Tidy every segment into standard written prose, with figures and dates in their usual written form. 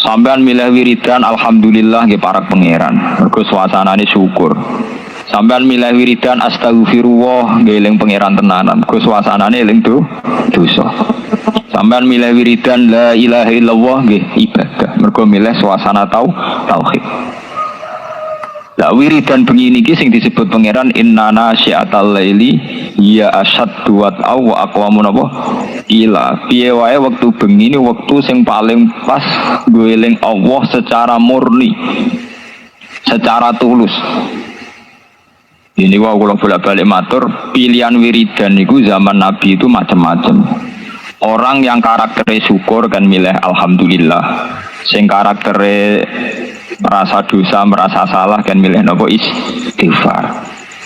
Sampean milih wiridan alhamdulillah nggih para pangeran. Mergo suasanane syukur. Sampean milih wiridan astagfirullah nggih eling pangeran tenanan. Mergo suasanane eling dosa. Sampean milih wiridan la ilaha illallah nggih ibadah. Mergo milih suasana tauhid. Lah wiridan bengi niki sing disebut pangeran innana syi'atal laili ya asyaddu wat'aw wa aqwamun apa ila piye wae wektu bengi ini wektu sing paling pas gue eling Allah secara murni secara tulus. Ini wau kula bolak-balik matur pilihan wiridan niku zaman Nabi itu macam-macam. Orang yang karakternya syukur kan milih alhamdulillah. Sing karakternya merasa dosa, merasa salah kan milih napa istighfar.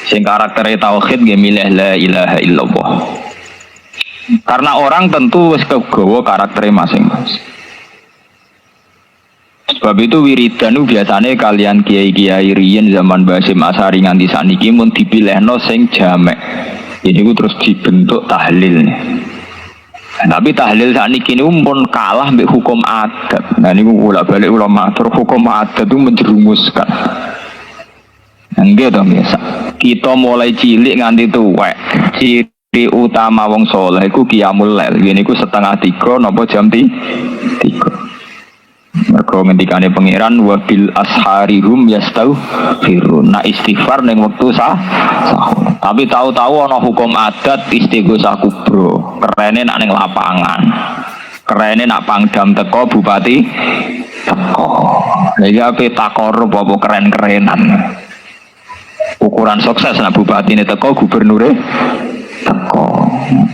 Sing karaktere tauhid nggih milih la ilaha illallah. Karena orang tentu wis kegawa karaktere masing-masing. Sebab itu wiridan itu biasanya kalian kiai-kiai riyen zaman Basim Asari nganti saniki mun dipilihno sing jamek. Ini ku terus dibentuk tahlil. Tapi tahlil sakniki niku pun kalah mbek hukum adat. Nah niku bolak-balik ulama matur hukum adat itu menjerumuskan. Nggih to biasa. Kita mulai cilik nganti tuwek. Ciri utama wong saleh iku qiyamul lail. Niku 2:30 napa jam 3. Mergo ngendikane pangeran wa bil asharihum yastaghfirun. Nah istighfar ning wektu sahur. Tapi tahu-tahu ana hukum adat istighosah kubro. Kerene nak ning lapangan. Kerene nak pangdam teko bupati teko. Lha iki ape takorup apa keren-kerenan. Ukuran sukses nak bupatine teko gubernure teko.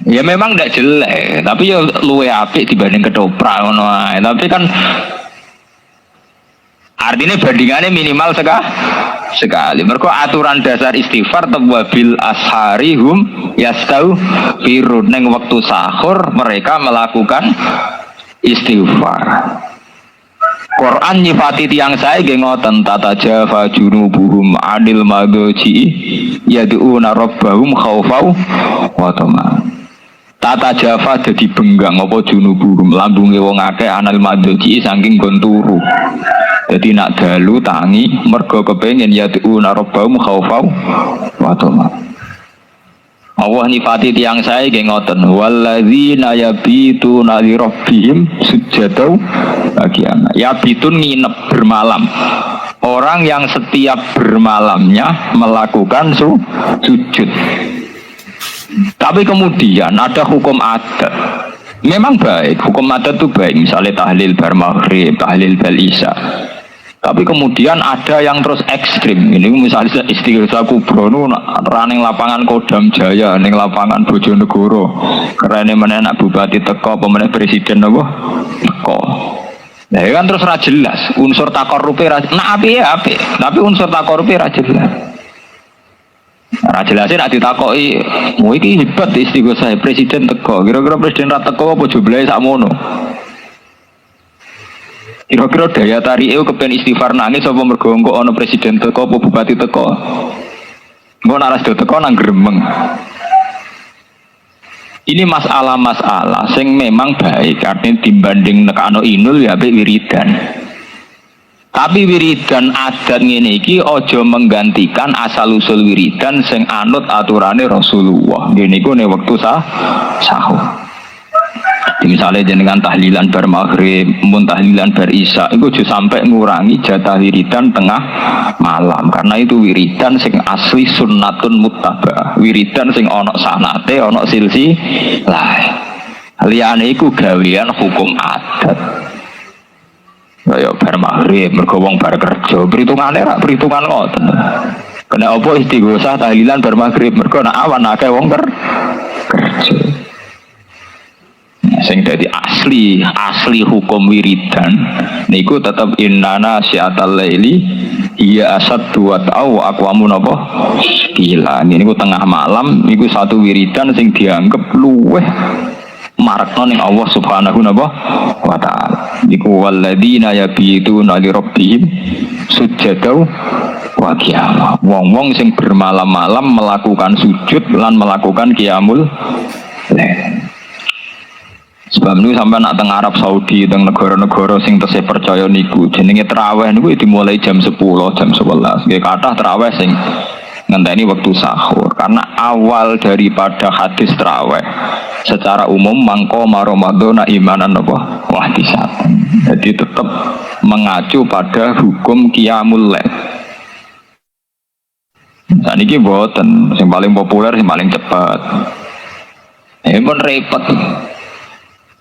Ya memang ndak jelek, tapi ya luwe apik dibanding ketoprak ngono ae. Tapi kan artinya bandingannya minimal sekali. Mergo aturan dasar istighfar tawabil asharihum yastaghfirun. Neng waktu sahur mereka melakukan istighfar. Quran nyifati tiang saya nggih ngoten tatajafa junubuhum anil madji yad'una rabbahum khaufau wa tama. Tatajafa dadi benggang apa junubuhum lambunge wong akeh anil madji saking gon turu. Jadi nak dalu tangi mergo kepengin yad'una rabbahum khaufau wa tama. Allah nifati tiang saya nggih ngoten walladzina yabituna li rabbihim sujadau bagian yabitun nginep bermalam. Orang yang setiap bermalamnya melakukan sujud. Tapi kemudian ada hukum adat. Memang baik, hukum adat itu baik, misalnya tahlil bar maghrib, tahlil bal isya. Tapi kemudian ada yang terus ekstrim. Ini misalnya istighosah kubro nu running lapangan Kodam Jaya, ning lapangan Bojonegoro. Kerene meneh nak bupati teko, pemenang presiden apa? Teko. Nah, kan terus ra jelas. Unsur takorupe ra nah apik ya apik, tapi unsur takorupe ra jelas. Ra jelas nek ditakoki, "Mu iki hebat istighosah presiden teko." Kira-kira presiden ra teko apa jumlahe sakmono? Kira-kira daya tarik itu kepen istighfar nangis apa mergo engko ana presiden teko apa bupati teko. Engko naras do teko nang gremeng. Ini masalah-masalah sing memang baik artinya dibanding nekano inul ya apik wiridan. Tapi wiridan adat ngene iki aja menggantikan asal usul wiridan sing anut aturane Rasulullah. Ngene iku nek wektu sahur. Misalnya jenengan tahlilan bar maghrib, mun tahlilan bar isya, itu juga sampai ngurangi jatah wiridan tengah malam. Karena itu wiridan sing asli sunnatun muttaba'ah, wiridan sing ono sanate, ono silsilah. Liyane iku gawean hukum adat. Kaya bar maghrib, mergo wong bar kerja, perhitungane rak perhitungan ngoten. Kena apa istighosah tahlilan bar maghrib, mergo nek awan akeh wong kerja. Sing dadi asli hukum wiridan niku tetap innana syi'atal laili iya asaddu wa ta'aw aqwamun apa gila niku tengah malam niku satu wiridan sing dianggap luweh marakna ning Allah Subhanahu wa ta'ala. Niku walladzina yabituna li rabbihim sujadau wa qiyam. Wong-wong sing bermalam-malam melakukan sujud lan melakukan qiyamul lail. Sebab niku sampai nak teng Arab Saudi, teng negara-negara sing tesih percaya niku, jenenge tarawih niku dimulai jam 10, jam 11. Nggih kathah tarawih sing ngenteni waktu sahur. Karena awal daripada hadis tarawih secara umum mangko Ramadan imanan apa? Wahtisab. Jadi tetap mengacu pada hukum qiyamul lail. Nah niki mboten, sing paling populer, sing paling cepat. Pun repot.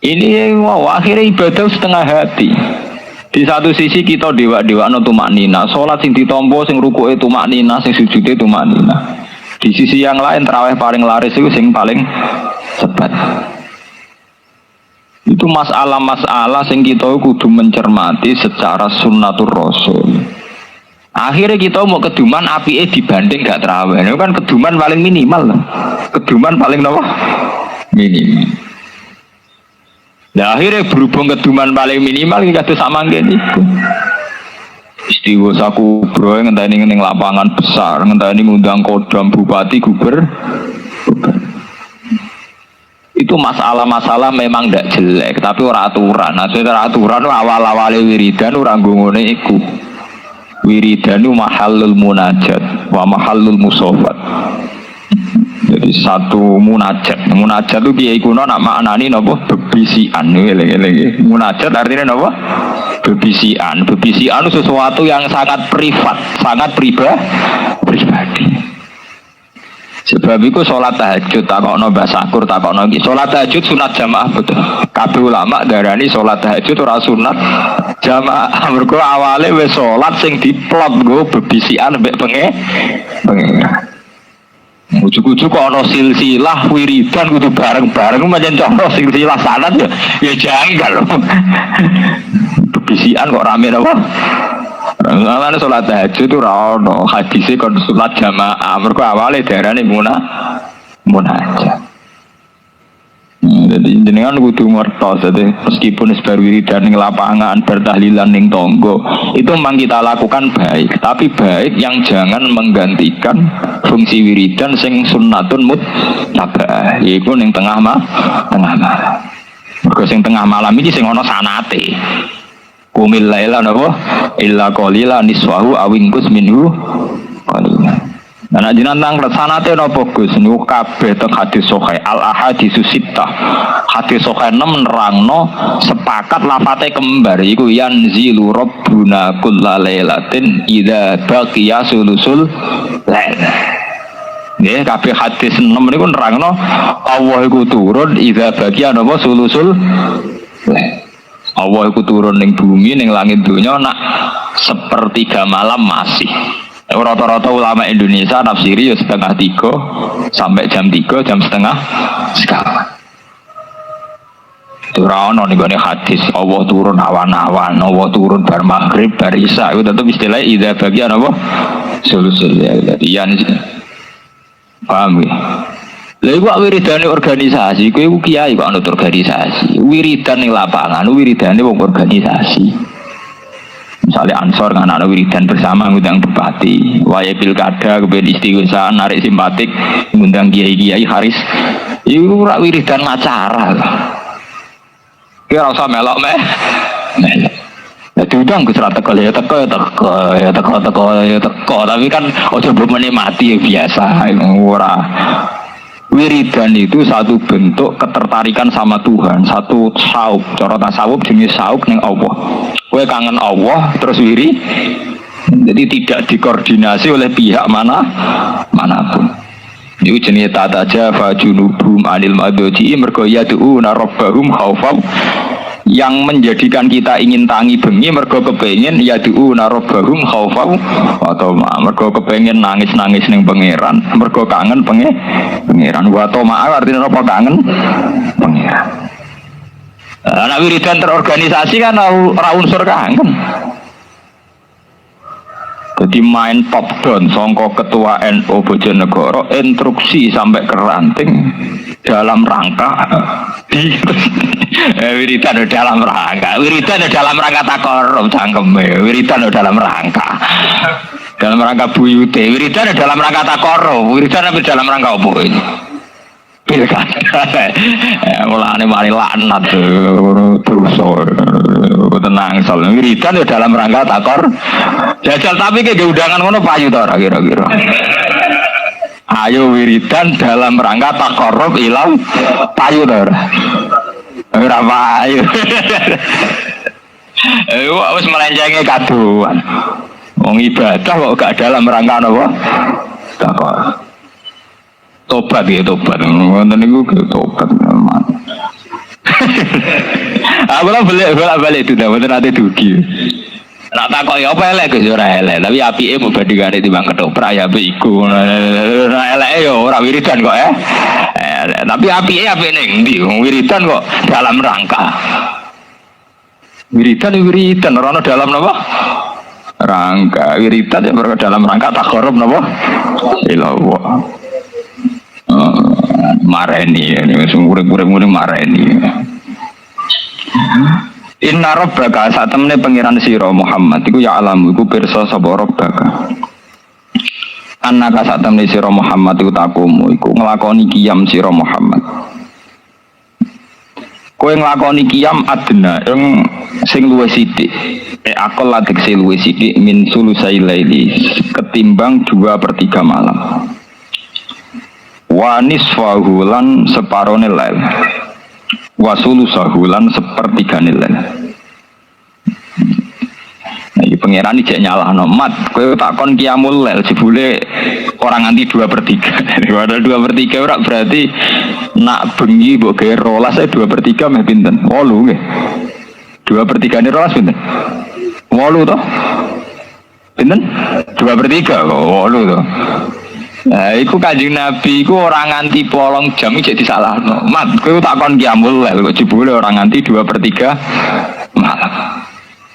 Ini wow, akhirnya ibadah setengah hati. Di satu sisi kita dewa-dewa no tumak nina, sholat sing ditompo, sing rukuke tumak nina, sing sujudnya tumak nina. Di sisi yang lain tarawih paling laris itu sing paling cepat. Itu masalah-masalah sing kita kudu mencermati secara sunnatur rasul. Akhirnya kita mau keduman apike dibanding gak tarawih. Itu kan keduman paling minimal. Keduman paling apa? Minimal. Nah akhirnya berhubung keduman paling minimal kita tuh sama gini. Istiwa saku bro ngenteni ning lapangan besar, ngenteni ngundang kodam bupati guber. Itu masalah-masalah memang tidak jelek, tapi ora aturan. Nah, aturan awal-awale wiridan ora ngene iku. Wiridan itu mahallul munajat wa mahallul musofat. Jadi satu munajat itu kiai kuno nak maknani napa bebisian lagi. Munajat artinya napa? Bebisian sesuatu yang sangat privat, sangat pribadi. Sebab itu sholat tahajud takokno Mbah Sakur takokno iki. Sholat tahajud sunat jamaah betul. Kabeh ulama darani sholat tahajud ora sunat jamaah. Mergo awale wis sholat sing diplot nggo bebisian mbek pengen. Ujuk-ujuk kok ana silsilah wiridan kudu bareng-bareng pancen cara silsilah sanad ya janggal. Bebisian kok rame apa? Karena sholat tahajud itu rano hadisnya kon sholat jamaah mereka awalnya darahnya munajat. Jadi jenengan kudu ngertos jadi meskipun sebar wiridan ning lapangan bertahlilan ning tonggo itu memang kita lakukan baik, tapi baik yang jangan menggantikan fungsi wiridan sing sunnatun muttaba'ah yaiku ning tengah malam. Mergo sing tengah malam iki sing ana sanate. Kumil laila napa illa qalila niswahu awingkus minhu qalila. Nah jenengan tang sanate napa Gus niku kabeh teng hadis sahih al ahaditsus sittah. Hadis sahih 6 nerangno sepakat lafate kembar iku yanzilu rabbuna kullalailatin idza baqiya sulusul lail. Nggih kabeh hadis 6 niku nerangno Allah iku turun idza baqiya napa sulusul lail. Allah itu turun ning bumi ning langit dunia nak sepertiga malam masih. Rata-rata ulama Indonesia nafsiri ya 2:30 sampai jam 3 jam setengah sekarang. Itu rano nih gini hadis Allah turun awan-awan, Allah turun bar maghrib bar isya itu tetap istilahnya idza bagian apa sulusul ya. Jadi paham ya? Lha iku wiridane organisasi, kowe iku kiai kok anut organisasi. Wiridan ning lapangan, wiridane wong organisasi. Misalnya Ansor nganakno wiridan bersama ngundang bupati, wayahe pilkada kepen istighosah narik simpatik ngundang kiai-kiai haris. Iku ora wiridan acara. Ki ora usah melok meh. Ya diundang Gus ra teko ya teko, tapi kan aja mbok menikmati ya biasa ora. Wiridan itu satu bentuk ketertarikan sama Tuhan, satu sauk, cara tasawuf jenis sauk ning Allah. Kowe kangen Allah terus wiri. Jadi tidak dikoordinasi oleh pihak manapun. Iku jenenge tatajafa junubum anil madji mergo yad'una rabbahum khaufan yang menjadikan kita ingin tangi bengi mergo kepengin yad'una rabbahum khaufan atau mergo kepengin nangis-nangis ning pangeran mergo kangen pangeran wa toma artinya apa kangen pangeran. Anak wiridan terorganisasi kan ora unsur kangen. Jadi main top down songko ketua NU Bojonegoro instruksi sampai ke ranting dalam rangka wiridan dalam rangka takorup cangkeme wiridan dalam rangka buyute wiridan dalam rangka takorup wiridan dalam rangka apa ini pilkada. Mulane mari laknat dosa. Tenang sal. Wiridan ya dalam rangka takor. Jajal tapi ke undangan ngono payu ta ora kira-kira. Ayo wiridan dalam rangka takorup ilang payu ta ora. Ora payu. Wis melenjenge kaduan. Wong ibadah kok gak dalam rangka napa? Takor. Tobat ya tobat. Wonten niku tobat. Aku lah balik itu dah, bener nanti dugi. Nak takok ya apa elek Gus ora elek, tapi apike mau bandingane timbang ketoprak ya apik iku. Eleke ya ora wiridan kok ya. Tapi apike ning ndi? Wiridan kok dalam rangka. Wiridan ora dalam napa? Rangka. Wiridan ya dalam rangka takarrub napa? Ilallah. Mareni ini urip-urip mareni. Inna rabbaka satemene pangeran sira Muhammad iku ya alam iku pirsa sapa rabbaka. Annaka satemene sira Muhammad iku takumu iku nglakoni qiyam sira Muhammad. Kowe nglakoni qiyam adna ing sing luwih sithik. Akal latik sing luwih sithik min sulusai laili ketimbang 2/3 malam. Wa nisfahu lan separone lail. Wa sulusahu lan sepertigane lail. Nah, iki pangeran iki nyalahno mat, kowe takon qiyamul lail jebule ora nganti 2/3. Padahal 2/3 ora berarti nak bengi mbok gawe 12 2/3 meh pinten? 8 nggih. 2/3 ne 12 pinten? 8 to? Pinten? 2/3 kok 8 to. Nah, iku Kanjeng Nabi iku ora nganti 8 jam iki disalahno. Mat, kowe takon qiyamul lail kok jebule ora nganti 2/3 malam.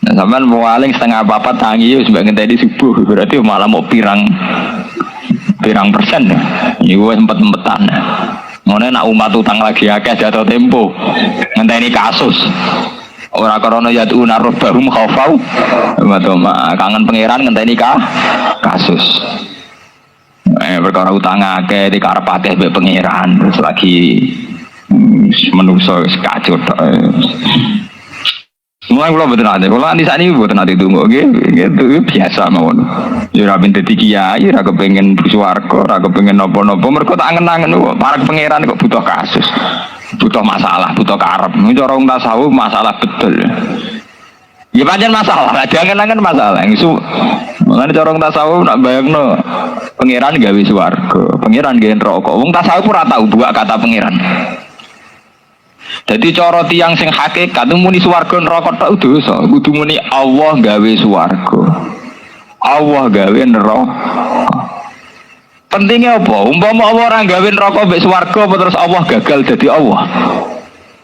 Nah, sampean paling setengah 4 tangi wis mbak ngenteni subuh, berarti malam mau pirang persen ya. Iku wis empet-empetan. Ngene nak umat utang lagi akeh jatuh tempo. Ngenteni kasus. Ora krana yatuna rabbahum khaufau wa kangen pangeran ngenteni kasus. Perkara utang akeh dikarepake mbek pangeran terus lagi menungso kacau tok. Mulai kula mboten ate, kula nanti sakniki mboten ate tunggu nggih, gitu biasa mawon. Ya ora ben dadi kiai, ora kepengin swarga, ora kepengin napa-napa, mergo tak angen-angen kok marang pangeran kok butuh kasus. Butuh masalah, butuh karep. Cara wong tasawuf masalah betul. Ya pancen masalah, jangan-jangan masalah. Mulane cara wong tasawuf nak bayangno pangeran gawe swarga, pangeran gawe neraka. Wong tasawuf ora tau buak kata pangeran. Jadi cara tiang sing hakikat muni swarga neraka tok dosa, kudu muni Allah gawe swarga. Allah gawe neraka. Pentingnya apa? Umpama Allah ora gawe neraka mbek swarga apa terus Allah gagal dadi Allah.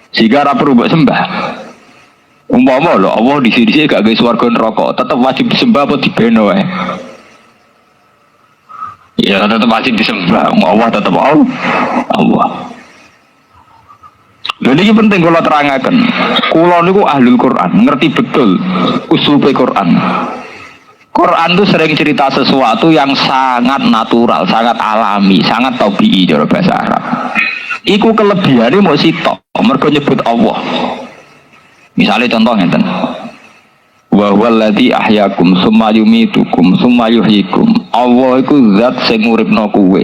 Sehingga ora perlu mbok sembah. Umpama lho Allah disi-disi gak gawe swarga neraka, tetep wajib disembah apa dibeno wae. Ya tetep wajib disembah, Allah tetep Allah. Lha iki penting kula terangaken. Kula niku ahlul Quran, ngerti betul usulupe Quran. Quran itu sering cerita sesuatu yang sangat natural, sangat alami, sangat tabii cara bahasa Arab. Iku kelebihane mau sitok, mergo nyebut Allah. Misalnya contoh ngeten. Wa huwallazi ahyakum summa yumitukum summa yuhyikum. Allah iku zat sing nguripno kowe.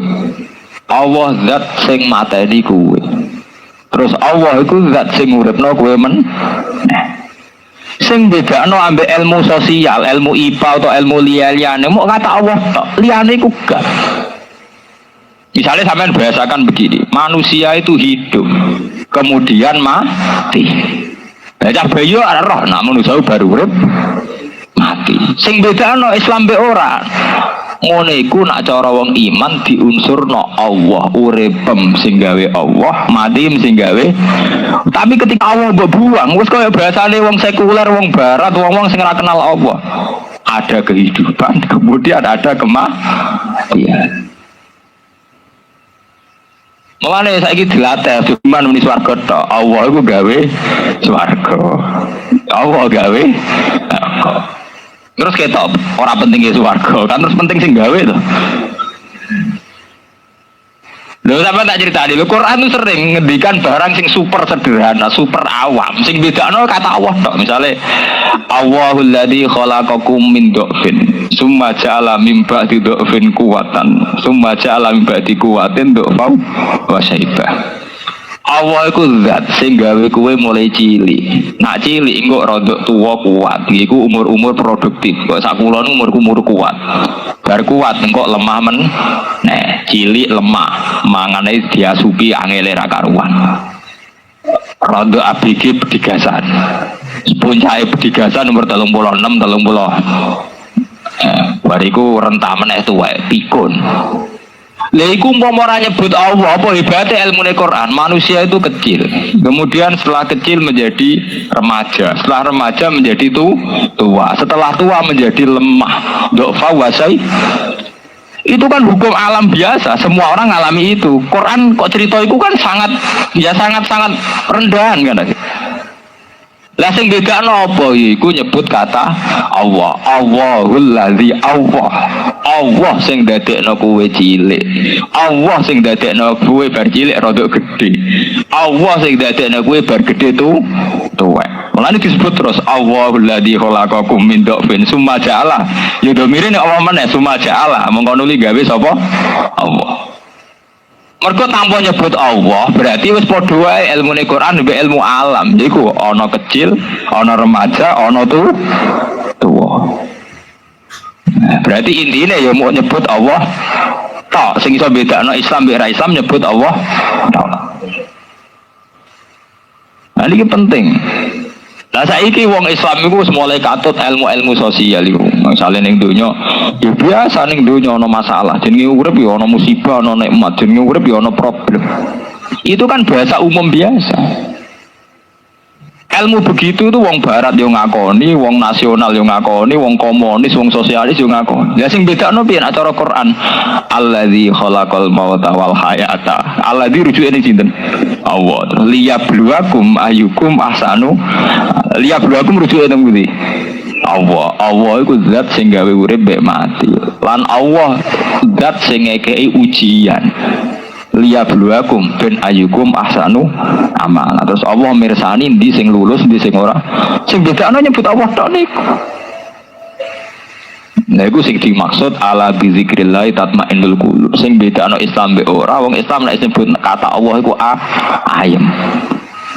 Allah zat sing mateni kowe. Terus Allah itu zat sing uripno kowe men. Sing bedakno ambek ilmu sosial, ilmu IPA atau ilmu liyane mau kata Allah tok, liyane iku gak. Misalnya sampean bahasakan begini, manusia itu hidup, kemudian mati. Bocah bayi ora roh, nak manusia baru urip mati. Sing bedakno Islam mbek ora. Ngono iku nak cara wong iman diunsurno Allah uripem sing gawe Allah, mati sing gawe. Tapi ketika Allah mbok buang, wis kaya bahasane wong sekuler, wong barat, wong-wong sing ora kenal Allah. Ada kehidupan, kemudian ada kematian. Mulane saiki dilatih cuman muni swarga tok. Allah iku gawe swarga. Allah gawe neraka. Terus ketok, orang pentingnya swarga kan terus penting sing gawe to. Lho sampean tak critani, lho Quran itu sering ngendikan barang sing super sederhana, super awam, sing bedakno kata Allah tok. Misale Allahul ladzi khalaqakum min dhafin, summa ja'ala min ba'di dhafin quwwatan, summa ja'ala min ba'di quwwatin dhafan wa syaibah. Allah iku zat sing gawe kowe mulai cilik. Nak cilik engko rodok tuwa kuat. Iku umur-umur produktif. Kok sakulon umur kuat. Bar kuat engko lemah men. Nah, cilik lemah. Mangane diasupi angele ra karuan. Rodok ABG pedigasan. Puncake pedigasan umur 36 30. Bariku rentah meneh tuwek pikun. Lha iku umpama ora nyebut Allah, apa hebatnya ilmu Quran? Manusia itu kecil. Kemudian setelah kecil menjadi remaja, setelah remaja menjadi tua, setelah tua menjadi lemah. Dofa wasai. Itu kan hukum alam biasa, semua orang ngalami itu. Quran kok cerita itu kan sangat rendahan kan. Lah sing bedakno apa iku nyebut kata Allah. Allahul ladzi Allah sing dadekno kowe cilik. Allah sing dadekno kowe bar cilik rada gedhe. Allah sing dadekno kowe bar gedhe tuwek. Mulane disebut terus Allahul ladzi khalaqakum min dhafin summa ja'ala. Ya domire nek Allah meneh summa ja'ala. Mongko nuli gawe sapa? Allah. Mergo tanpa nyebut Allah berarti wis padha wae ilmune Quran mbek ilmu alam. Iku ana kecil, ana remaja, ana tuwa. Berarti intinya ya mau nyebut Allah tok. Sing iso bedakno Islam mbek ra Islam nyebut Allah tok. Nah iki penting. Lah saiki wong Islam iku wis mulai katut ilmu-ilmu sosial iku. Misale ning donya ya biasa ning donya ana masalah, jenenge urip ya ana musibah, ana nikmat, jenenge urip ya ana problem. Itu kan bahasa umum biasa. Ilmu begitu itu wong barat yo ngakoni, wong nasional yo ngakoni, wong komunis, wong sosialis yo ngakoni. Lah sing bedakno piye nek cara Quran? Allazi khalaqal mauta wal hayata. Allazi rujuke ning sinten? Allah. Liyabluwakum ayyukum ahsanu. Liyabluwakum rujuke ning pundi? Allah. Allah iku zat sing gawe urip mek mati. Lan Allah zat sing ngekeki ujian. Liyabluwakum bin ayyukum ahsanu amala. Terus Allah mirsani ndi sing lulus ndi sing ora. Sing bedakno nyebut Allah tok niku. Nah iku sing dimaksud ala bi zikrillah tatmainnul qulub. Sing bedakno Islam mbek ora, wong Islam nek nyebut kata Allah iku ayem.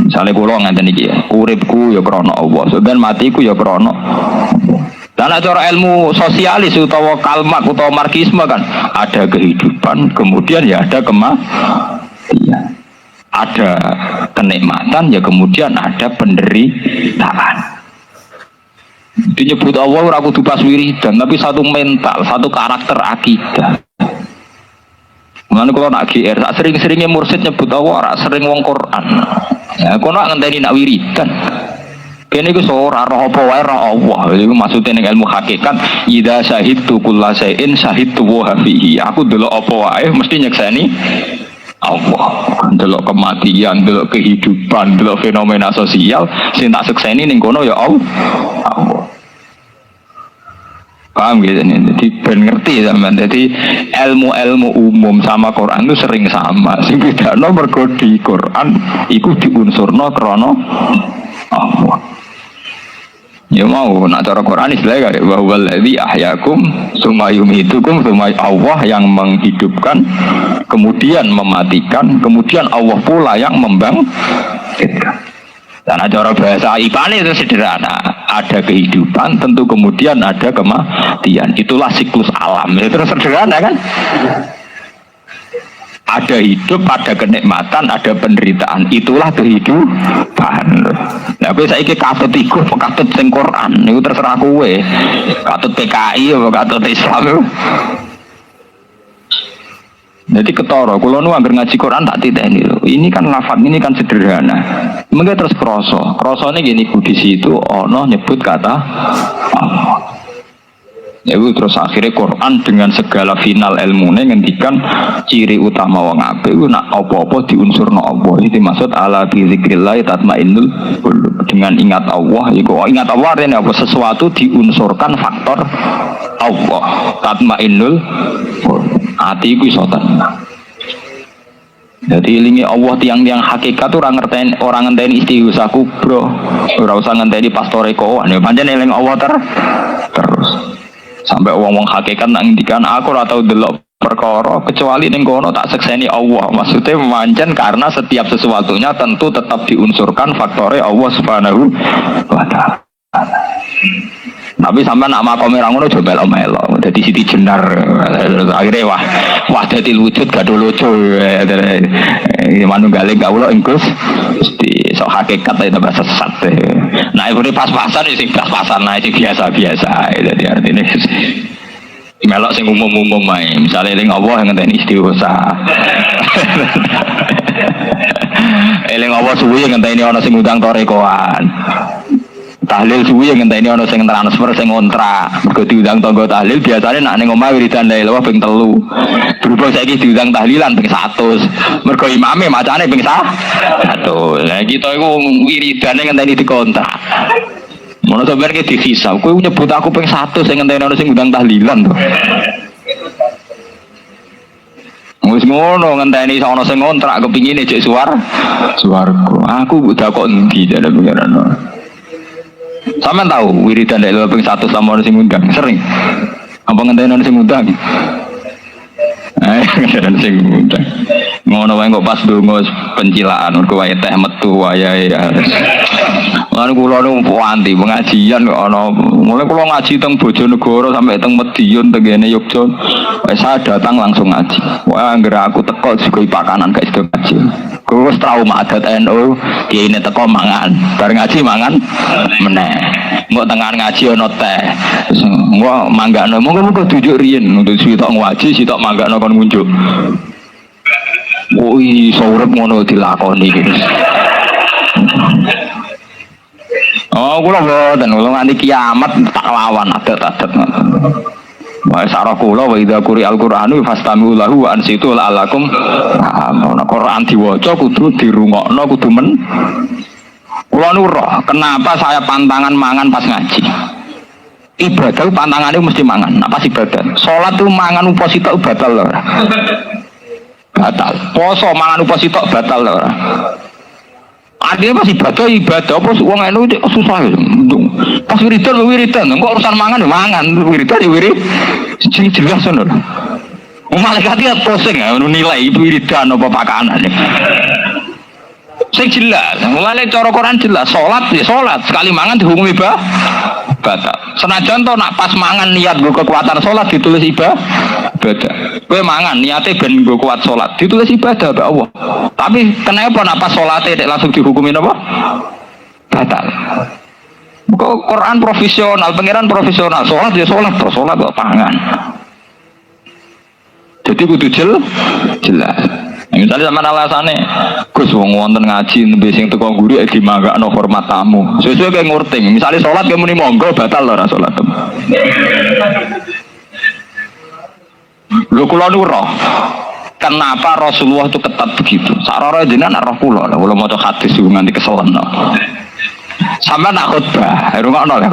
Misale kula ngenten iki ya, uripku ya krana Allah, sampeyan matiku ya krana Allah. Dan cara ilmu sosialis utawa kalmak utawa marxisme kan ada kehidupan, kemudian ya ada kematian. Ada kenikmatan ya kemudian ada penderitaan. Dinyebut Allah ora kudu pas wiridan, tapi satu mental, satu karakter akidah. Mulane kalau nak GR, sering-seringnya mursid nyebut Allah, ora sering wong Quran. Ya, kono ngenteni nak wiridan. Kene iku ora roh apa wae roh Allah. Iku maksude ning ilmu hakikat, idza syahidtu kullasain syahidtu wa fihi. Aku delok apa wae mesti nyekseni Allah. Delok kematian, delok kehidupan, delok fenomena sosial, sing tak sekseni ning kono ya Allah. Paham gitu nih, jadi ben ngerti sampean. Jadi ilmu-ilmu umum sama Quran itu sering sama. Sing bedano mergo di Quran iku diunsurno krana Allah. Ya mau nak cara Quran istilahnya kayak bahwa ladzi ahyakum tsumma yumitukum tsumma Allah yang menghidupkan kemudian mematikan kemudian Allah pula yang membangkitkan. Dan cara bahasa IPA itu sederhana, ada kehidupan tentu kemudian ada kematian, itulah siklus alam. Itu sederhana kan? Ada hidup, ada kenikmatan, ada penderitaan, itulah kehidupan. Nah, kowe saiki katut iku, katut sing Quran, niku terserah kowe. Katut PKI apa katut Islam. Jadi ketara, kalau nu hampir ngaji Quran tak titeni lho. Ini kan lafaz ini kan sederhana. Mungkin terus krosone gini di situ ono nyebut kata Allah. Ya terus akhirnya Quran dengan segala final ilmunya ngendikan ciri utama wong apik iku nak apa-apa diunsurno Allah. Ini dimaksud ala bi zikrillah tatmainnul qulub. Dengan ingat Allah iku ingat Allah artinya apa sesuatu diunsurkan faktor Allah. Tatmainnul qulub. Ati iku iso tenang. Jadi ilingi Allah tiang-tiang hakikat tuh orang ngenteni istighosah kubro, ora usah ngenteni pastore kowan. Ya pancen eling Allah terus. Sampai wong-wong hakikat nang ngendikan aku ora tau delok perkara kecuali ning kono tak sekseni Allah. Maksudnya pancen karena setiap sesuatunya tentu tetap diunsurkan faktore Allah Subhanahu wa taala. Tapi sampai nak makome ra ngono coba melo. Dadi siti jenar akhirnya wah dadi wujud gadul lucu. Manunggale kawula engkus mesti sok hakikat itu tambah sesat. Nah iki pas-pasan sing pas-pasan nah sing biasa-biasa. Dadi artine melok sing umum-umum ae. Misale eling Allah ngenteni istighosah. Eling Allah suwi ngenteni ana sing ngundang torekoan. Tahlil suwi yang ngenteni ana sing transfer sing ngontrak. Mergo diundang tangga tahlil biasane nak ning omah wiridan la ilaha ping 3. Berhubung saiki diundang tahlilan ping 100. Mergo imame macane ping 100. Lah kita iku wiridane ngenteni dikontrak. Mono sampeyan ki dihisab. Kowe nyebut aku ping 100 sing ngenteni ana sing ngundang tahlilan to. Wis ngono ngenteni ana sing ngontrak kepingine jek swarga. Aku udah kok endi jare pengiran. Sampeyan tahu wiridan lek ping 100 sama ono sing ngundang sering. Apa ngenteni ono sing ngundang? Ngenteni sing ngundang. Ngono wae kok pas donga pencilaan kok wae teh metu wayahe. Lan kula nu anti pengajian kok ana. Mulai kula ngaji teng Bojonegoro sampai teng Medion teng kene Yogya. Wes saya datang langsung ngaji. Wah anggere aku teko digoi pakanan gak iso ngaji. Kuwi wis trauma adat NU, kiine teko mangan, bar ngaji mangan meneh. Engko tengahan ngaji ana teh. Engko manggakno, monggo dujuk riyen untuk sitok ngaji, sitok manggakno kon ngunjuk. Oh iso urip ngono dilakoni iki. Oh kula mboten, kula nganti kiamat tak lawan adat-adat. Wa sarah kula wa idza quri'al qur'anu fastami'u lahu wa ansitu la'allakum ana Quran diwaca kudu dirungokno kudu men. Kula nu roh, kenapa saya pantangan mangan pas ngaji? Ibadah pantangannya mesti mangan, apa sih ibadah? Salat tuh mangan uposita batal lho. Batal. Poso mangan uposita batal lho. Artinya pas ibadah apa wong anu susah ya. Pas wiridan kok urusan mangan ya mangan, wiridan ya wirid. Sing jelas ngono lho. Malaikat ya pusing ya nilai wiridan apa pakanan. Sing jelas, mulai cara Quran jelas, salat ya salat, sekali mangan dihukumi batal. Senajan to nak pas mangan niat nggo kekuatan salat ditulis ibadah. Kowe mangan niate ben nggo kuat salat, ditulis ibadah mbak Allah. Tapi kenapa nak pas salate langsung dihukumi apa? Batal. Kok Quran profesional, pangeran profesional, salat ya salat, salat kok pangan. Jadi kudu jelas. Misalnya sama alasannya, Gus wong wonten ngaji nembe sing teko guru iki dimanggakno hormat tamu. Sesuai kayak ngurting. Misalnya salat kayak muni monggo batal ora salat. Lho kula nu roh. Kenapa Rasulullah itu ketat begitu? Sarara jenengan roh kula. Kula maca hadis iku nganti keselen. Sama nak khutbah, rungokno lho.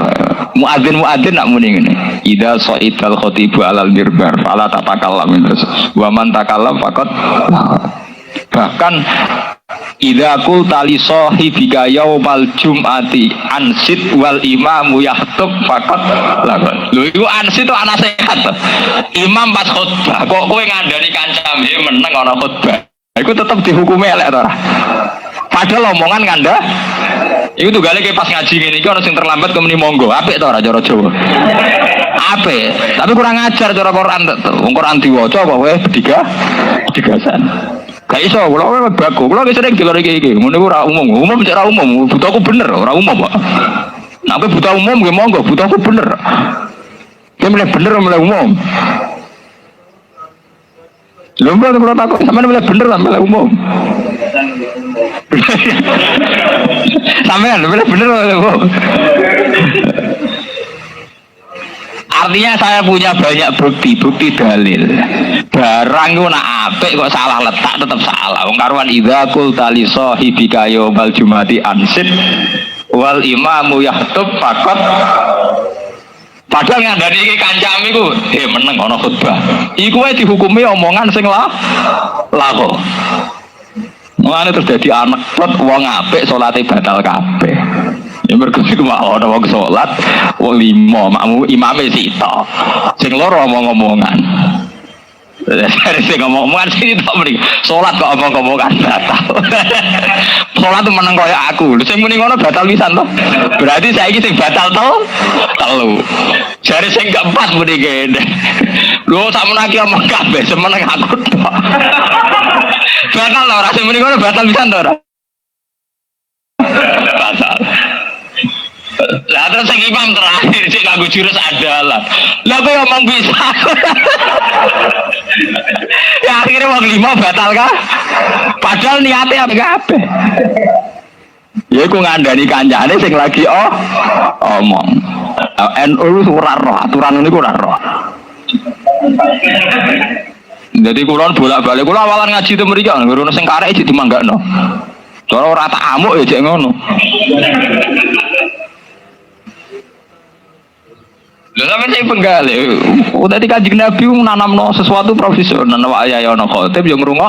Muadzin nak muni ngene. Idza sa'idal khatibu alal mirbar fala tatakallam wa man takallam faqat bahkan idza qulta li sahibika yaumal jum'ati ansit wal imamu yahtub faqat lawan. Lho iku ansit itu ana sehat. Imam pas khutbah kok kowe ngandani kancam meneng ana khutbah. Iku tetep dihukumi elek to ora? Padahal omongan nganda itu tuh gale pas ngaji ngene iki ana sing terlambat kemeni monggo. Apik to ora cara Jawa? Apik, tapi kurang ajar cara Quran to. Wong Quran diwaca apa wae bedigasan. Gak iso kula wae bago. Kula wis sering delok iki. Ngene ora umum. Umum cek ora umum. Butuhku bener ora umum kok. Nek kowe butuh umum nggih monggo, butuhku bener. Kowe mulai bener mulai umum. Lomba kula takut sampean mulai bener sampe umum. Sampean bener loh. Artinya saya punya banyak bukti dalil. Barang itu nak apik kok salah letak tetap salah. Wong karuan idza qulta li sahibika yaumal jumati ansit wal imamu yahtub faqat. Padahal ngandani iki kancam iku meneng ana khutbah. Iku wae dihukumi omongan sing lako. Mulane terus dadi anak plot wong apik salate batal kabeh. Ya mergo iku ana wong salat wong lima makmu imame sita. Sing loro omong-omongan. Dari sing ngomong-omongan sing tok mriki. Salat kok omong-omongan batal. Salat meneng kaya aku. Lho sing muni ngono batal pisan to. Berarti saiki sing batal to telu. Jare sing keempat muni kene. Lho sakmono iki omong kabeh semeneng aku tok. Batal lho ora sing muni ngono batal pisan to ora? Batal. Lah terus sing imam terakhir sing kanggo jurus adalah. Lah kowe omong bisa. Ya akhirnya wong lima batal kah? Padahal niatnya apa kabeh. Ya iku ngandani kancane sing lagi omong. NU ora roh aturan niku ora roh. Jadi kulon bolak-balik kula awalan ngaji te mriki ngono sing karek iki dimanggakno. Cara ora tak amuk ya jek ngono. Lha sampeyan sing penggale, dadi Kanjeng Nabi nanamno sesuatu profesional wa ya ono khotib yo ngrungok,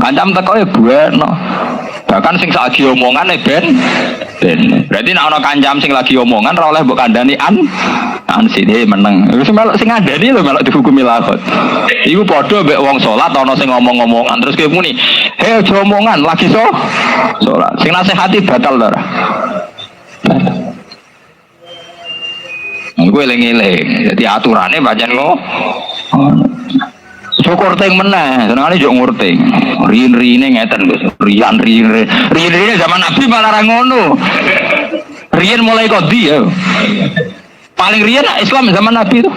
kancam teko ya bueno. Bahkan sing saiki omongane ben. Berarti nek ana kancam sing lagi omongan ora oleh mbok kandhani an sini meneng. Wis melok sing ngandani lho melok dihukumi lakot. Iku padha mbek wong salat ana sing ngomong-ngomongan terus kowe muni, "Hei aja omongan, lagi salat." Sing nasihati batal to ora? Gue eling-eling, jadi aturannya pancen lo. Syukur ting meneh, senengane yo ngurting. Riyin-riyine ngeten lho, riyin-riyine zaman Nabi malah ra ngono. Riyin mulai kodi ya. Paling riyin Islam zaman Nabi itu.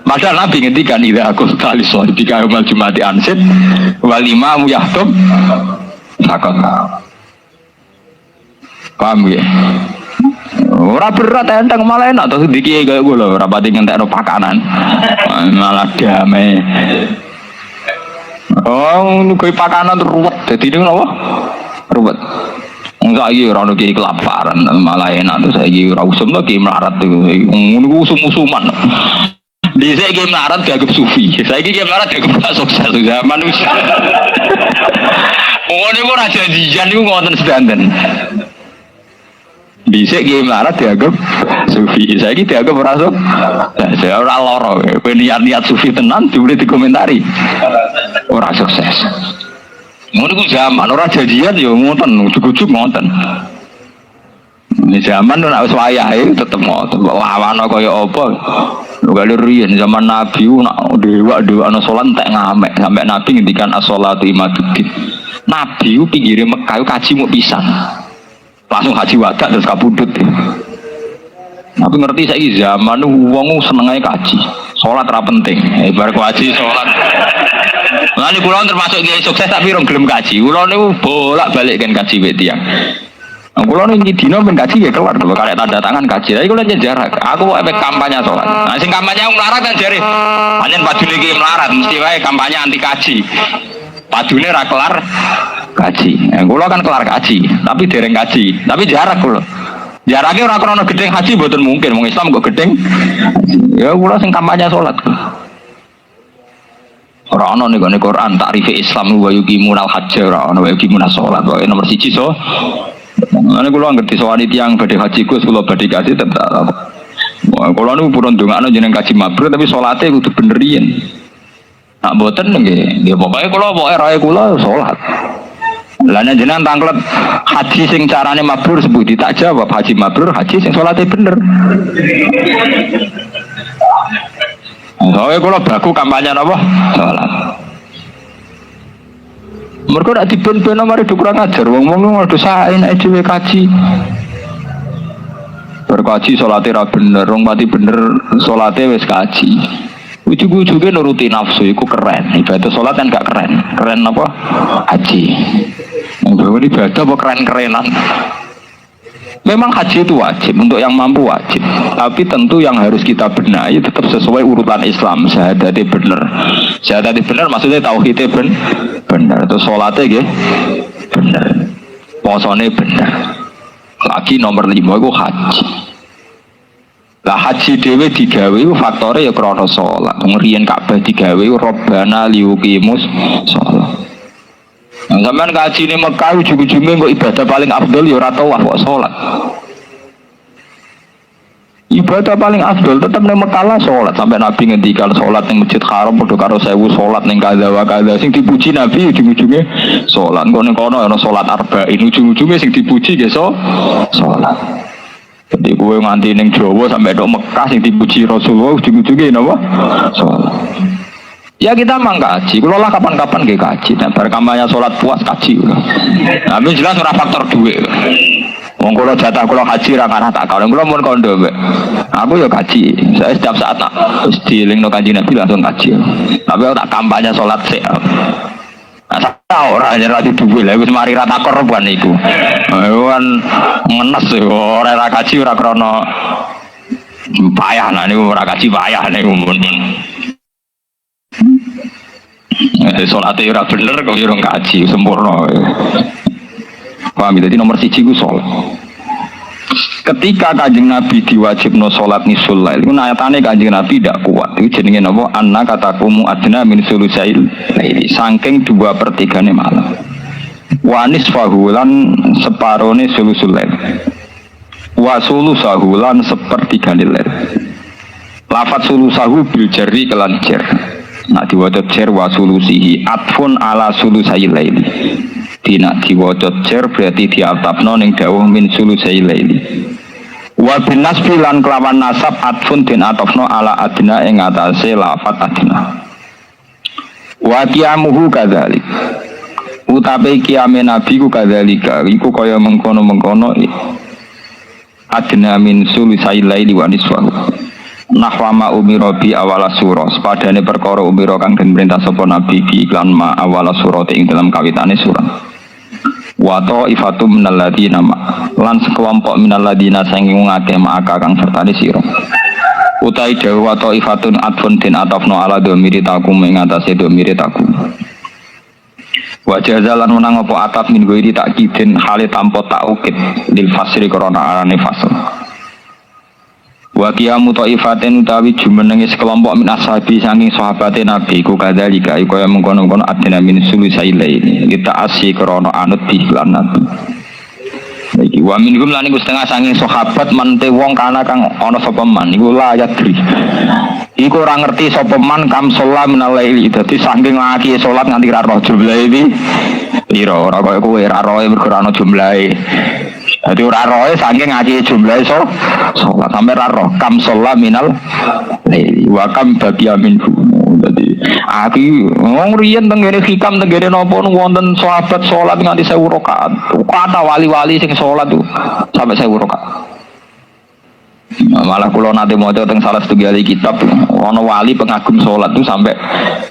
Padahal Nabi ngendikan idza qulta li shahibika yaumal jumati ansid wal imamu yahtub takut. Paham ya? Ora berat enteng malah enak terus dikiye kaya gue lho, ora pati ngentekno pakanan. Malah damai. Oh, nuku pakanan ruwet. Dadi niku napa? Ruwet. Enggak iki ora ono ki kelaparan, malah enak terus saiki ora usum lagi melarat ngono usum-usuman. Dhisik iki melarat dianggap sufi. Saiki iki melarat dianggap sukses zaman wis. Ngono iku ora janjian niku ngoten sedanten. Bisa game larat dianggap sufi, saya gitu dianggap merasuk. Nah, saya orang loro, niat sufi tenan, boleh dikomentari. Orang sukses. Menurutku zaman orang janjian, yo ngoten, ujuk-ujuk ngoten. Ini zaman tuh nak wayah itu tetep ngoten. Lawan kaya apa? Kalau riyen zaman Nabi, nak dewa ana salat tak ngamek sampai Nabi ngendikan as-sholatu imaduddin. Nabi pinggire Mekah kaji mau pisan. Langsung haji wadah terus kabudut ya. Tapi ngerti saya zaman wong senengnya kaji, sholat ra penting. Bar kaji sholat. Lalu kulon termasuk kiai sukses tapi rong gelem kaji. Kulon itu bolak balik kan kaji wetiang. Kulon ini dino ben kaji ya kelar kalau karek tanda tangan kaji. Tapi kulon jarak. Aku efek kampanye sholat. Nah sing kampanye melarat kan jare. Panjen padune ki melarat mesti wae kampanye anti kaji. Padune ra kelar kaji. Kula kan kelar kaji, tapi dereng kaji. Tapi jarak kula. Jaraknya ora krono gedeng haji mboten mungkin. Wong Islam kok gedeng. Ya kula sing kampanye salat. Ora ana ning Quran takrif Islam wa yuqimunal hajj ora ana wa yuqimunas salat. Wae nomor 1 so. Mane kula ngerti sawani tiyang badhe haji Gus kula badhe kaji tetep. Wah kula niku purun ndongakno jeneng kaji mabrur tapi salate kudu bener yen. Nak mboten nggih. Nggih pokoke kula pokoke rae kula salat. Lah nek jenengan tanglet haji sing carane mabrur sebut tak jawab haji mabrur haji sing salate bener. Soale kula baku kampanye napa? Salat. Mergo nek diben-ben mari kurang ajar wong-wong ngono sae nek dhewe kaji. Berkaji salate ra bener, wong mati bener salate wis kaji. Ujug-ujugnya nuruti nafsu itu keren. Ibadah sholat kan gak keren. Keren apa? Haji. Ini ibadah apa keren-kerenan? Memang haji itu wajib. Untuk yang mampu wajib. Tapi tentu yang harus kita benahi tetap sesuai urutan Islam. Syahadatnya benar. Syahadatnya benar maksudnya tauhidnya benar. Itu sholatnya benar. Posone benar. Lagi nomor 5 itu haji. Lah haji dhewe digawe faktore ya krana salat. Ngriyen Ka'bah digawe Rabbana liyuqimus shalah. Sampeyan kaji ning Mekah ujug-ujuge kok ibadah paling afdol ya ora tawaf kok salat. Ibadah paling afdol tetap ning Mekah lah salat. Sampai Nabi ngendikan salat ning Masjid Haram padha karo 1000 salat ning kadza wa kadza. Sing dipuji Nabi ujug-ujuge salat. Kok ning kono ana salat arba'in ujug-ujuge sing dipuji ge salat. Jadi gue nganti ning Jawa sampai dok Mekah sing dipuji Rasulullah ujug-ujuge napa? Salat. Ya kita mang kaji, kalau lah kapan-kapan gak kaji. Nah, berkampanye sholat puas kaji. Tapi jelas ora faktor duit. Wong kula jatah kula haji ra kana tak kalau kula mun kondo mbek. Aku ya kaji. Saya setiap saat nak wis dielingno Kanjeng Nabi langsung kaji. Tapi aku tak kampanye salat sik. Nah, ora ora duwe lha wis mari ra takor bukan iku. Kan ngenes ora ra kaji ora krana payah nah niku ora kaji payah niku mun. Salatnya ora bener kok ora kaji sempurna. Paham, jadi nomor 1 ku sholat. Ketika Kanjeng Nabi diwajibno sholat nisul lail, itu ayatane Kanjeng Nabi tidak kuat. Itu jenenge napa? Anna katakumu adna min sulusail laili. Saking 2/3 malam. Wa nisfahu lan separone sulusul lail. Wa sulusahu lan 1/3 lail. Lafat sulusahu bil jarri kelan jar. Nah diwaca jar wa sulusihi atfun ala sulusail laili. Dina diwaca jar berarti diatapno ning dawuh min sulusai laili. Wa bin nasbi lan kelawan nasab atfun den atafno ala adna ing atase lafat adna. Wa qiyamuhu kadzalik. Utape qiyame nabi ku kadzalika iku kaya mengkono-mengkono adna min sulusai laili wa nisfahu. Nahwama umiro bi awala surah sepadane perkara umiro kang den perintah sapa nabi bi iklan ma awala surah ing dalam kawitane surah. Wa ta'ifatum minal ladina lan sekelompok minal ladina sanging ngakeh maka kang sertane sira. Utai dawuh wa ta'ifatun adfun din atafno ala dhamiri takum ing atase dhamiri takum. Wa jazalan menang apa atap min ghairi takkidin hale tanpa taukid lil fasri krana arane fasl. Wa qiyamu ta'ifatin utawi jumenenge sekelompok min ashabi saking sahabate Nabi ku kadzalika kaya mengkono-kono adina min sulusai laili kita asyi krana anut dihlan Nabi. Iki wa minhum lan iku setengah saking sahabat mante wong kana kang ana sapa man iku la yadri. Iku ora ngerti sapa man kam sholat minal laili dadi saking lagi salat nganti ra roh jumlahe iki. Pira ora kaya kowe ra roe mergo ana jumlahe. Jadi ora roe saking ngaji jumlahe salat sampe ra roh kam sholat minal laili wa kam baqiya minhu. Jadi aku wong riyen teng ngene hikam teng ngene napa wonten sahabat salat nganti 1000 rakaat. Kata wali-wali sing salat tuh sampai 1000 rakaat. Malah kula nate maca teng salah setunggal kitab ana wali pengagum salat tuh sampai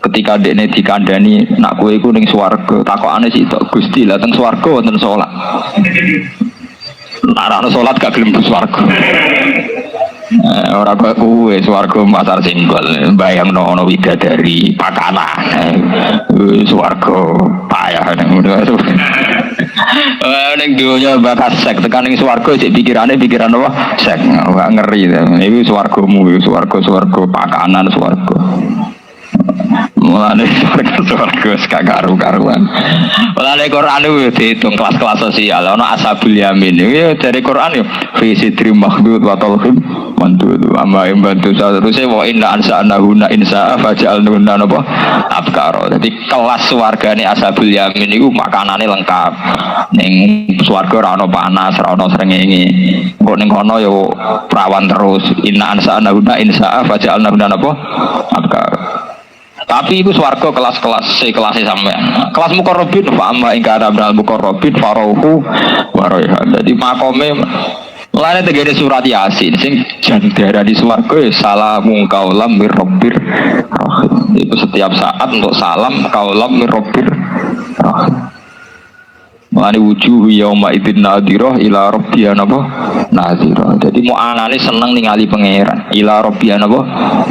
ketika dekne dikandani nak kowe iku ning swarga takokane sitok Gusti lah teng swarga wonten salat. Larang sholat gak gelem swarga. Ora kok kuwe swarga pasar singgol. Bayangno ana widadari pakanan. Swarga payah ngono. Ning donya bakas sek tekan ning swarga sik pikiran apa? Sek. Wah ngeri. Iki swargamu, swarga pakanan swarga. Mulane swarga gak karu-karuan. Mulane Quran itu dihitung kelas-kelas sosial. Ana ashabul yamin. Iki dari Quran yo fi sidri makhdud wa talhim mandud. Amma imbantu terusé wa inna ansa'nahuna insa'a faja'alnuna napa abkar. Dadi kelas swargane ashabul yamin iku makanane lengkap. Ning swarga ora ana panas, ora ana srengenge. Kok ning kono yo prawan terus. Inna ansa'nahuna insa'a faja'alnuna napa abkar. Tapi itu swarga kelas-kelas kelasnya sampean. Kelas muqarrabin fa amma ing kana minal muqarrabin farauhu wa raihan. Jadi makome lane tegene surat Yasin sing jandara di swarga ya salamun qaulam mir rabbir rahim. Itu setiap saat untuk salam qaulam mir rabbir rahim. Mulane wujuh yauma idzin nadhirah ila rabbiha napa nadhirah. Jadi mau anane seneng ningali pangeran ila rabbiha napa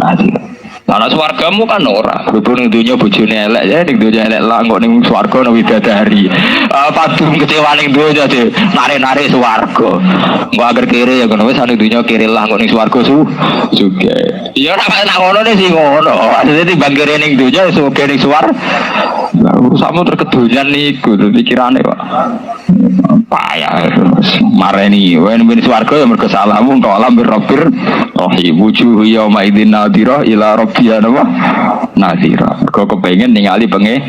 nadhirah. Karena swargamu kan ora, berhubung ning dunya bojone elek ya ning dunya elek lah kok ning swarga ana widadari. Padung kecewa ning dunya de nare-nare swarga. Engko agar kere ya ngono wis ning dunya kere lah kok ning swarga juga. Ya ora nak ngono sih ngono. Dadi timbang kere ning dunya suge ning swarga. urusanmu terkedonyan niku pikirane Pak. Payah mareni wen swarga ya mergo salahmu kok alam birrabir rahim wujuh yauma idzin nadhira ila rabbiha nadhira. Kok kepengin ningali pangeran.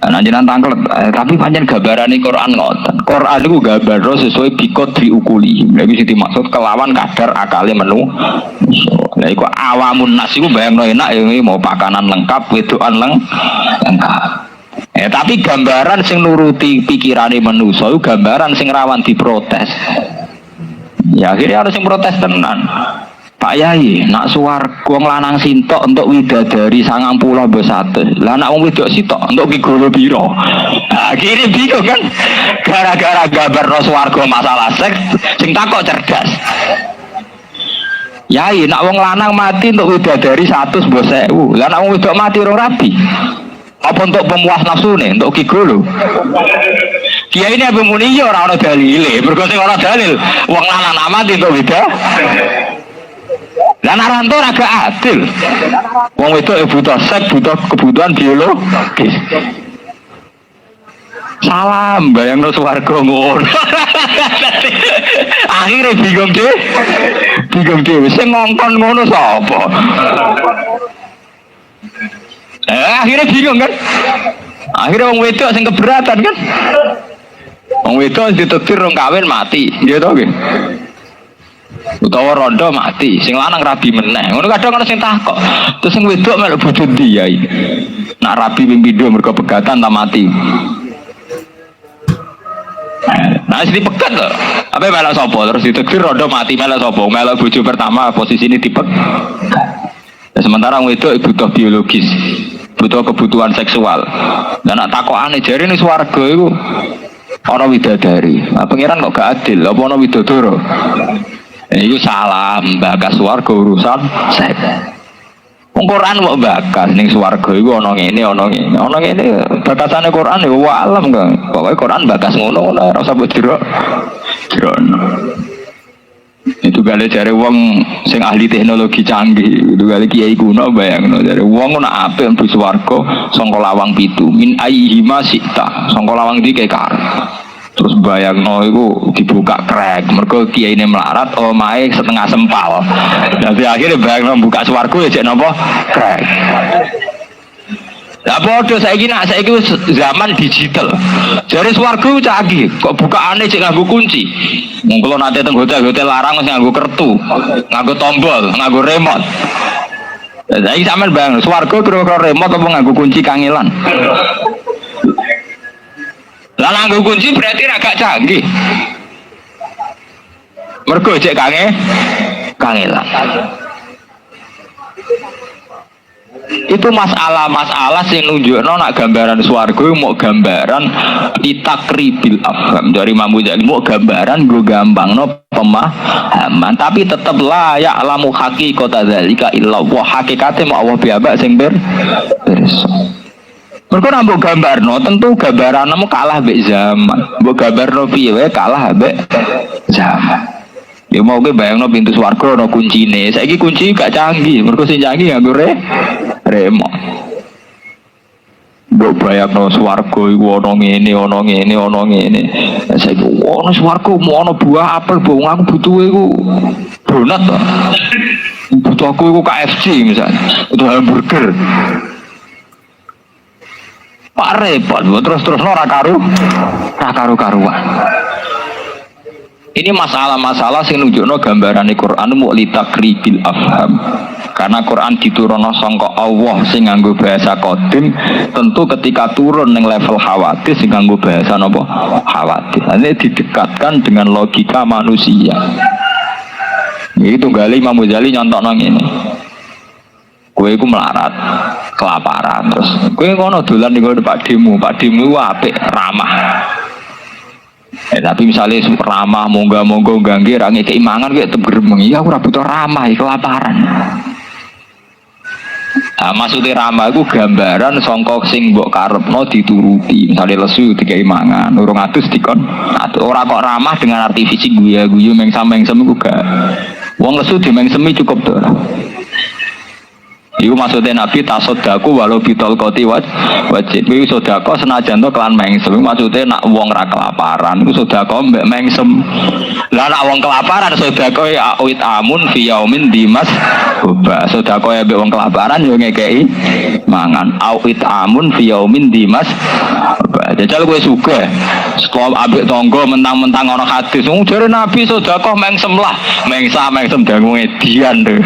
Nanjenan tangklet, tapi pancen gambarane Quran ngoten. Quran iku gambar sesuai biqadri ukuli. Lha iki sing dimaksud kelawan kadar akale menu. Lah iku awamun nas iku bayangno enak ya mau pakanan lengkap, wedokan lengkap. Tapi gambaran sing nuruti pikirane manusa iku gambaran sing rawan diprotes. Ya akhirnya harus sing protes tenan. Pak Yai, nak suwarga wong lanang sintok untuk widadari 90 mbok 100. Lah nak wong wedok sitok untuk gigolo piro? Akhirnya bingung kan? Gara-gara gambar suwarga masalah seks sing takok cerdas. Yai, nak wong lanang mati untuk widadari 100 mbok 1000. Lah nak wong wedok mati rong rabi. Apa untuk pemuas nafsu nih, untuk gigolo? Kiai ini apa muni ya ora ana dalile, mergo sing ora dalil wong lanang mati untuk widadari. Lah naranto agak adil. Wong wedok butuh seks, butuh kebutuhan biologis. Salam bayangno swarga ngono. Akhirnya bingung dhewe. Sing ngongkon ngono sapa? Akhirnya bingung kan? Akhirnya wong wedok sing keberatan kan? Wong wedok ditetir rong kawin mati, nggih to nggih. Utawa rondo mati, sing lanang rabi meneh. Ngono kadang ana sing takok. Terus sing wedok melok bojo ndi yai? Nak rabi ping pindho mergo pegatan ta mati. Nah, sing dipegat lho. Apa melok sapa? Terus ditegir rondo mati melok sapa? Melok bojo pertama posisine dipek. Sementara wedok butuh biologis, butuh kebutuhan seksual. Dan nak takokane jare ning swarga iku ana widadari. Nah, pangeran kok gak adil, apa ana widodoro? Itu salah bagas swarga urusan saya. Quran kok bagas ning swarga iku ana ngene ana ngene bakasane Quran ya wa alam kan. Pokoke Quran bagas ngono ora usah mbok jero. Itu gale jare wong sing ahli teknologi canggih, itu gale kiai kuno bayangno jare wong ana apik mlebu swarga saka lawang pitu min ayyihima sikta saka lawang iki kar. Terus bayangno iku dibuka krek mergo kiyaine melarat omahe setengah sempal. Dadi akhirnya bayangno buka swarga ya jek napa krek. Lah padha saiki zaman digital. Jare swarga canggih, kok bukaane cek nganggo kunci. Mung kula nate teng hotel-hotel larang wis nganggo kertu, nganggo tombol, nganggo remote. Saiki sampean bayang swarga kira-kira remote apa nganggo kunci kangelan. Lah nganggo kunci berarti agak canggih. Mergo cek kangelan. Itu masalah-masalah sing nunjukno nak gambaran swarga mau gambaran itakribil afham dari Imam Ghazali mau gambaran go gampangno pemahaman tapi tetep la ya'lamu haqiqata dzalika illa wa hakikate mau Allah piyambak sing pirsa. Mergo nambah gambarno tentu gambaranmu kalah mbek zaman. Mbok gambarno piye wae kalah mbek zaman. Ya mau ke bayangno pintu swarga ana kuncine. Saiki kunci gak canggih, mergo sing canggih nganggo remote. Mbok bayangno swarga iku ana ngene. Saiki ana swarga mau ana buah apel, bong aku butuh iku donat to. Butuh aku iku KFC misalnya, butuh hamburger. Pak repot, terus ora karu-karuan. Ini masalah-masalah sing nunjukno gambarane Quran mu litakribil afham. Karena Quran diturunno sangka Allah sing nganggo bahasa qadim, tentu ketika turun ning level hawadis sing nganggo bahasa napa? Hawadis. Ini didekatkan dengan logika manusia. Iki tunggale Imam Ghazali nyontokno ngene. Kowe iku melarat, kelaparan, terus kowe ngono dolan ning pakdemu apik, ramah. Tapi misalnya ramah monggo gangge rangi keimangan kayak tetep gremeng. Iya aku ora butuh ramah, kelaparan. Nah, maksudnya ramah itu gambaran songkok sing mbok karepno dituruti. Misalnya lesu dikai mangan, urung adus dikon. Ora kok ramah dengan arti fisik guyu mengsem iku gak. Wong lesu di mengsemi cukup to. Iku maksudnya Nabi tasodaku walau bitol koti wajib. Iku sodako senajan to kelan mengsem. Maksudnya nak wong ra kelaparan. Iku sodako mbek mengsem. Lah nak wong kelaparan sodako ya awit amun fi yaumin dimas. Oba sodako ya mbek wong kelaparan yo ngekei mangan. Awit amun fi yaumin dimas. Oba jajal kowe sugih. Sekolah ambek tangga mentang-mentang ana hadis. Jare Nabi sodako mengsem lah. Mengsem dangu edian lho.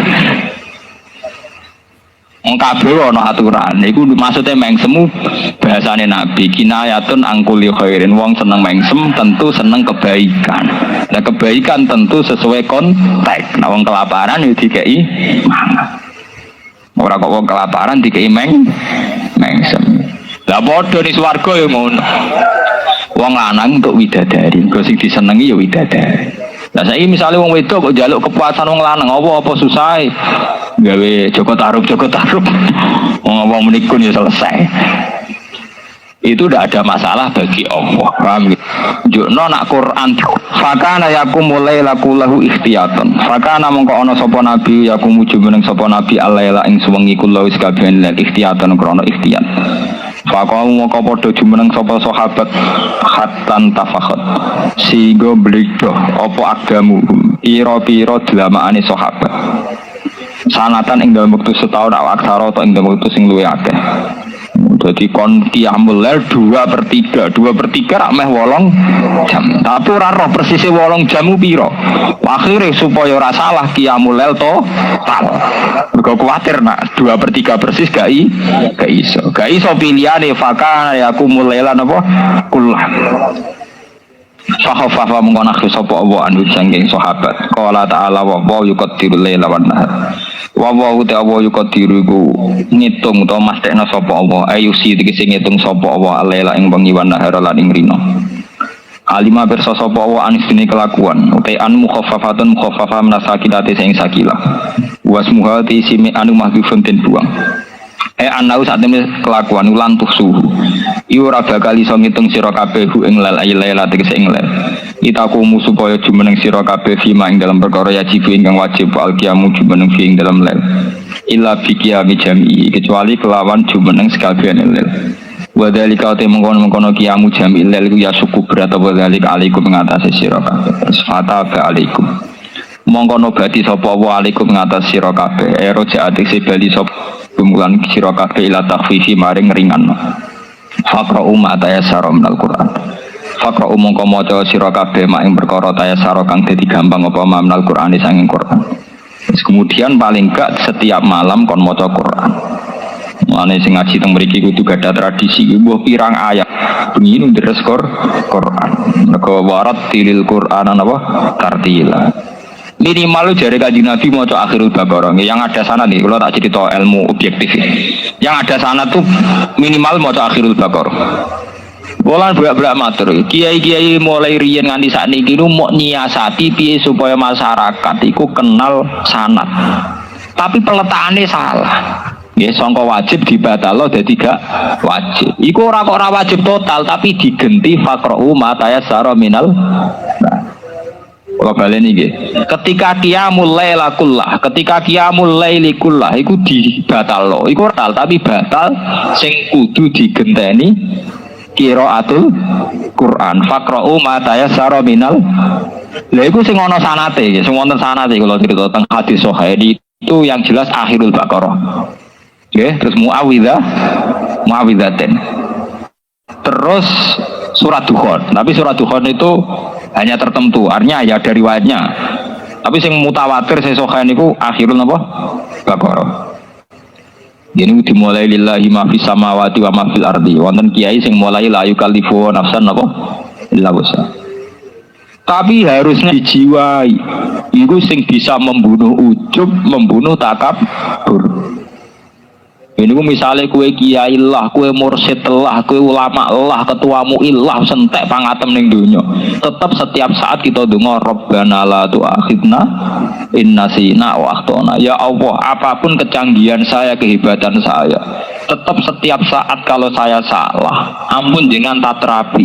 Kabeh ana aturan. Iku maksudnya mengsemu bahasane Nabi kinayatun angkuli khairin. Wong seneng mengsem tentu seneng kebaikan. Nah kebaikan tentu sesuai konteks. Nah wong kelaparan yo dikei mangan. Ora kok wong kelaparan dikei mengsem. Lah padha ning swarga yo ngono. Wong lanang untuk widadari, kok sing disenengi ya widadari. Lah saiki misale wong wedok kok njaluk kepuasan wong lanang apa susah gawe Joko Tarub. Wong menikun ya selesai. Itu tidak ada masalah bagi Allah. Paham ya? Jukno nak Quran fakana yakum mulai lakulahu ikhtiyatan. Fakana mongko ana sapa nabi yakum jumeneng sapa nabi alaila ing suwengi kula wis kabeh lan ikhtiyatan krana ikhtiyat. Fakau mongko padha jumeneng sapa sahabat khatan tafakhat. Sehingga belido apa agamu ira-pira dlamane sahabat. Sanatan ing dalam waktu setahun awak aksara atau ing dalam waktu sing luwih akeh. Jadi kon qiyamul lail 2/3 rak meh 8 jam. Tapi ora roh persise 8 jam piro. Akhire supaya ora salah qiyamul lail total. Mergo kuwatir nak 2/3 persis gak iso. Gak iso pilihane fakana yakumul lailan apa kullah. Sahafa mengkonak sapa Allah anu sangking sahabat. Qala ta'ala wa yuqaddirul laila wan nahar. Wa ta'ala yuqaddiru iku ngitung utawa mastekna sapa Allah. Ayusi tegese ngitung sapa Allah laila ing bengi wan nahar lan ing rina. Alima pirsa sapa Allah anis dene kelakuan. Utai an mukhaffafatun mukhaffafah menasakinate sing sakilah. Wasmuha ti simi anu mahdzufun den buang. Anau saat ini kelakuan ulan tuh suhu. Iu ora bakal iso ngitung sira kabeh ing lal aylaila tegese ing lal. Itakumu supaya jumeneng sira kabeh fima ing dalam perkara wajib ingkang wajib alqiyamu jumeneng fi ing dalam lal. Illa fi qiyami jami'i kecuali kelawan jumeneng sekabehane lal. Wa dzalika te mengkono-mengkono qiyamu jami'il lal iku ya suku berat apa dzalika alaikum ngatasi sira kabeh. Fata alaikum. Mongkono bati sapa wa alaikum ngatas sira kabeh. Roja atik bali sapa Bumulan sira kabeh ila takhfifi maring ringan. Faqra'u ma tayassara minal Qur'an. Faqra'u mongko maca sira kabeh mak ing perkara tayassara kang dadi gampang apa minal Qur'an sanging Qur'an. Terus kemudian paling gak setiap malam kon maca Qur'an. Mulane sing ngaji teng mriki kudu gadah tradisi mbuh pirang ayat bengi ndres Qur'an. Mergo warat tilil Qur'an napa tartila. Minimal jari Kanjeng Nabi maca akhirul Baqarah. Yang ada sana nih, kalau tak cerita ilmu objektif. Yang ada sana tuh minimal maca akhirul Baqarah. Bolan berak-berak matur. Kiai-kiai mulai riyen nganti sakniki nu mok nyiasati piye supaya masyarakat iku kenal sanad. Tapi peletakannya salah. Nggih sangka wajib dibatalo dadi gak wajib. Iku ora kok ora wajib total tapi digenti faqra'u ma tayassara minal. Kalau balik ini, ketika qiyamul laila kullah, ketika qiyamul laili kullah, itu dibatal loh, itu batal tapi batal, sing kudu digenteni qiraatul Quran, faqra'u ma tayassara minal. Lah iku sing ana sanate, sing wonten sanate kalau cerita tentang hadis sahih itu yang jelas akhirul Baqarah. Nggih, terus muawidzatin. Terus surat Dukhan, tapi surat Dukhan itu hanya tertentu, artinya ya dari riwayatnya. Tapi sing mutawatir sing sahih niku akhirul napa? Baqarah. Ini dimulai lillahi ma fis samawati wa ma fil ardi. Wonten kiai sing mulai la yukallifu nafsan napa? Illa wusa. Tapi harusnya dijiwai. Iku sing bisa membunuh ujub, membunuh takabur. Ini misalnya kue kiai lah, kue mursyid lah, kue ulama lah, ketuamu ilah sentek pangatem ning dunya. Tetap setiap saat kita dengar Rabbana la tu'akhidna in nasina wa akhtana. Ya Allah, apapun kecanggihan saya, kehebatan saya, tetap setiap saat kalau saya salah, ampun jangan tak terapi.